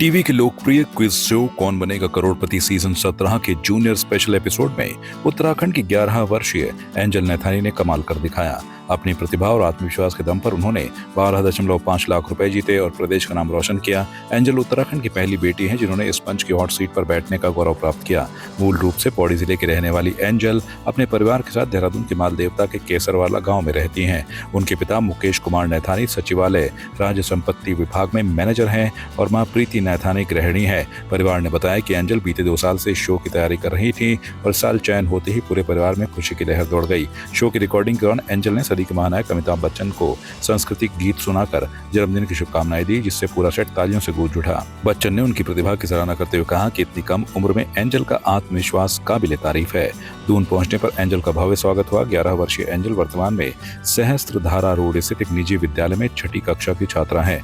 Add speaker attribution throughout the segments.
Speaker 1: TV के लोकप्रिय quiz show कौन बनेगा करोड़पति सीजन 17 के जूनियर स्पेशल एपिसोड में उत्तराखंड की 11 वर्षीय एंजल नैथानी ने कमाल कर दिखाया। अपनी प्रतिभा और आत्मविश्वास के दम पर उन्होंने 12.5 लाख रुपए जीते और प्रदेश का नाम रोशन किया। एंजल उत्तराखंड की पहली बेटी हैं जिन्होंने इस मंच की हॉट सीट पर बैठने का गौरव प्राप्त किया। मूल रूप से पौड़ी जिले के रहने वाली एंजल अपने परिवार के साथ देहरादून के माल देवता के केसरवाला गांव में रहती हैं। उनके पिता मुकेश कुमार नैथानी सचिवालय राज्य संपत्ति विभाग में मैनेजर हैं और मां प्रीति नैथानी गृहिणी है। परिवार ने बताया कि एंजल बीते 2 साल से शो की तैयारी कर रही थी और साल चयन होते ही पूरे परिवार में खुशी की लहर दौड़ गई। शो की रिकॉर्डिंग के दौरान एंजल ने सदी के महानायक अमिताभ बच्चन को सांस्कृतिक गीत सुनाकर जन्मदिन की शुभकामनाएं दी, जिससे पूरा सेट तालियों से गूंज उठा। बच्चन ने उनकी प्रतिभा की सराहना करते हुए कहा कि इतनी कम उम्र में एंजल का आत्मविश्वास काबिले तारीफ है। दून पहुंचने पर एंजल का भव्य स्वागत हुआ। 11 वर्षीय एंजल वर्तमान में सहस्त्रधारा रोड स्थित एक निजी विद्यालय में 6ठी कक्षा की छात्रा है।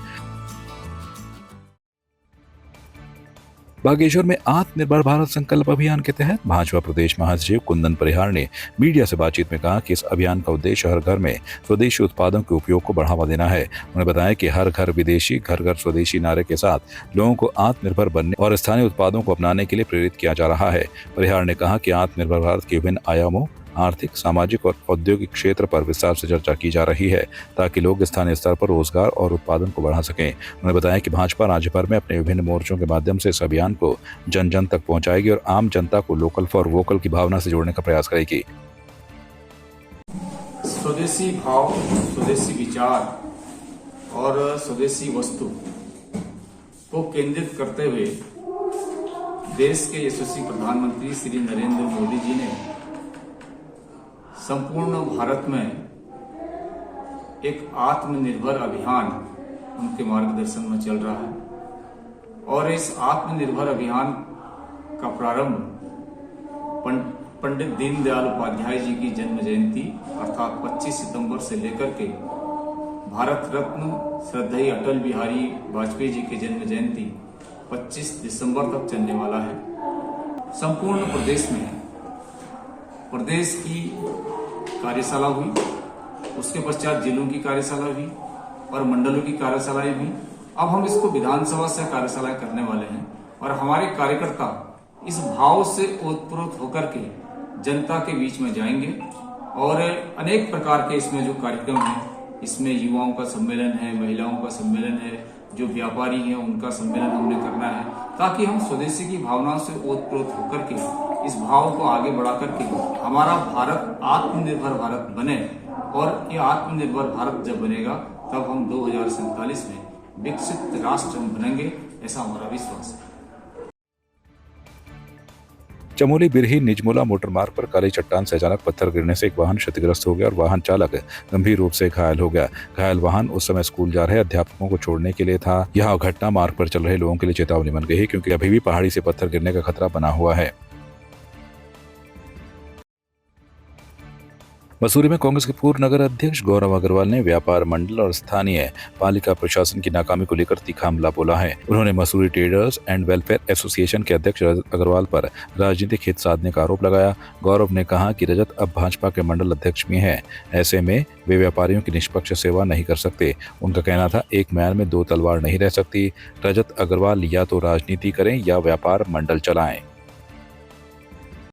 Speaker 1: बागेश्वर में आत्मनिर्भर भारत संकल्प अभियान के तहत भाजपा प्रदेश महासचिव कुंदन परिहार ने मीडिया से बातचीत में कहा कि इस अभियान का उद्देश्य हर घर में स्वदेशी उत्पादों के उपयोग को बढ़ावा देना है। उन्होंने बताया कि हर घर विदेशी, घर घर स्वदेशी नारे के साथ लोगों को आत्मनिर्भर बनने और स्थानीय उत्पादों को अपनाने के लिए प्रेरित किया जा रहा है। परिहार ने कहा कि आत्मनिर्भर भारत के विभिन्न आयामों, आर्थिक, सामाजिक और औद्योगिक क्षेत्र पर विस्तार से चर्चा की जा रही है ताकि लोग स्थानीय स्तर पर रोजगार और उत्पादन को बढ़ा सकें। उन्होंने बताया कि भाजपा राज्य भर में अपने विभिन्न मोर्चों के माध्यम से इस अभियान को जन जन तक पहुंचाएगी और आम जनता को लोकल फॉर वोकल की भावना से जोड़ने का प्रयास करेगी।
Speaker 2: स्वदेशी भाव, स्वदेशी विचार और स्वदेशी वस्तु को केंद्रित करते हुए देश के यशस्वी प्रधानमंत्री श्री नरेंद्र मोदी जी ने संपूर्ण भारत में एक आत्मनिर्भर अभियान उनके मार्गदर्शन में चल रहा है और इस आत्मनिर्भर अभियान का प्रारंभ पंडित दीनदयाल उपाध्याय जी की जन्म जयंती अर्थात 25 सितंबर से लेकर के भारत रत्न श्रद्धेय अटल बिहारी वाजपेयी जी की जन्म जयंती 25 दिसंबर तक चलने वाला है। संपूर्ण प्रदेश में प्रदेश की कार्यशाला हुई, उसके पश्चात जिलों की कार्यशाला हुई और मंडलों की कार्यशालाएं हुई। अब हम इसको विधानसभा से कार्यशालाएं करने वाले हैं और हमारे कार्यकर्ता इस भाव से ओतप्रोत होकर के जनता के बीच में जाएंगे और अनेक प्रकार के इसमें जो कार्यक्रम है, इसमें युवाओं का सम्मेलन है, महिलाओं का सम्मेलन है, जो व्यापारी हैं उनका सम्मेलन हमने करना है ताकि हम स्वदेशी की भावनाओं से ओतप्रोत होकर के इस भाव को आगे बढ़ा करके हमारा भारत आत्मनिर्भर भारत बने और ये आत्मनिर्भर भारत जब बनेगा तब हम 2047 में विकसित राष्ट्र बनेंगे, ऐसा हमारा विश्वास है।
Speaker 1: चमोली बिरही निजमुला मोटर मार्ग पर काली चट्टान से अचानक पत्थर गिरने से एक वाहन क्षतिग्रस्त हो गया और वाहन चालक गंभीर रूप से घायल हो गया। घायल वाहन उस समय स्कूल जा रहे अध्यापकों को छोड़ने के लिए था। यह घटना मार्ग पर चल रहे लोगों के लिए चेतावनी बन गई है क्योंकि अभी भी पहाड़ी से पत्थर गिरने का खतरा बना हुआ है। मसूरी में कांग्रेस के पूर्व नगर अध्यक्ष गौरव अग्रवाल ने व्यापार मंडल और स्थानीय पालिका प्रशासन की नाकामी को लेकर तीखा हमला बोला है। उन्होंने Mussoorie traders and welfare association के अध्यक्ष रजत अग्रवाल पर राजनीतिक हित साधने का आरोप लगाया। गौरव ने कहा कि रजत अब भाजपा के मंडल अध्यक्ष भी हैं, ऐसे में वे व्यापारियों की निष्पक्ष सेवा नहीं कर सकते। उनका कहना था, एक म्यान में 2 तलवार नहीं रह सकती। रजत अग्रवाल या तो राजनीति करें या व्यापार मंडल चलाएं।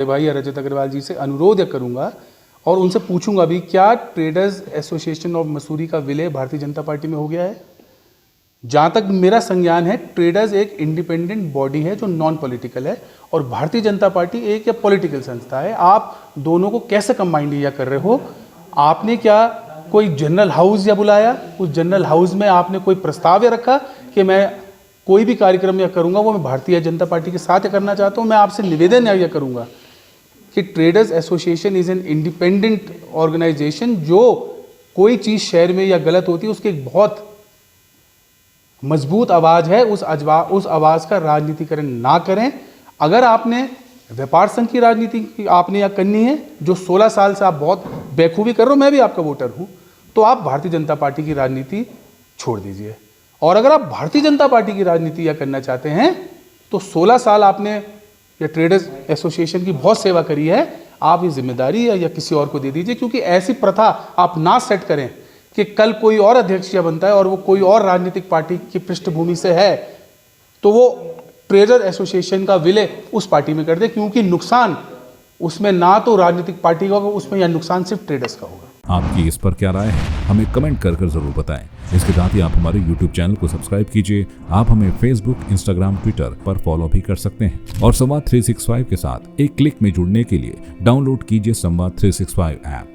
Speaker 3: भाई रजत अग्रवाल जी से अनुरोध करूंगा और उनसे पूछूंगा भी, क्या ट्रेडर्स एसोसिएशन ऑफ मसूरी का विलय भारतीय जनता पार्टी में हो गया है? जहां तक मेरा संज्ञान है, ट्रेडर्स एक इंडिपेंडेंट बॉडी है जो नॉन पॉलिटिकल है और भारतीय जनता पार्टी एक या पॉलिटिकल संस्था है। आप दोनों को कैसे कंबाइंड या कर रहे हो? आपने क्या कोई जनरल हाउस या बुलाया? उस जनरल हाउस में आपने कोई प्रस्ताव या रखा कि मैं कोई भी कार्यक्रम या करूंगा वो मैं भारतीय जनता पार्टी के साथ करना चाहता हूं? मैं आपसे निवेदन या करूंगा कि traders association is an independent organization. जो कोई चीज़ शहर में या गलत होती है उसकी एक बहुत मजबूत आवाज़ है, उस आवाज़ का राजनीतिकरण ना करें। अगर आपने व्यापार संघ की राजनीति आपने या करनी है, जो 16 साल से आप बहुत बेखूबी कर रहे हो, मैं भी आपका वोटर हूँ, तो आप भारतीय जनता पार्टी की राजनीति छोड़ दीजिए। और अगर आप भारतीय जनता पार्टी की राजनीति या करना चाहते हैं तो 16 साल आपने या ट्रेडर्स एसोसिएशन की बहुत सेवा करी है, आप ये जिम्मेदारी या किसी और को दे दीजिए, क्योंकि ऐसी प्रथा आप ना सेट करें कि कल कोई और अध्यक्ष या बनता है और वो कोई और राजनीतिक पार्टी की पृष्ठभूमि से है तो वो ट्रेडर एसोसिएशन का विलय उस पार्टी में कर दे, क्योंकि नुकसान उसमें ना तो राजनीतिक पार्टी का होगा उसमें, या नुकसान सिर्फ ट्रेडर्स का होगा।
Speaker 1: आपकी इस पर क्या राय है, हमें कमेंट कर जरूर बताएं। इसके साथ ही आप हमारे YouTube चैनल को सब्सक्राइब कीजिए। आप हमें Facebook, Instagram, Twitter पर फॉलो भी कर सकते हैं और संवाद 365 के साथ एक क्लिक में जुड़ने के लिए डाउनलोड कीजिए संवाद 365 ऐप।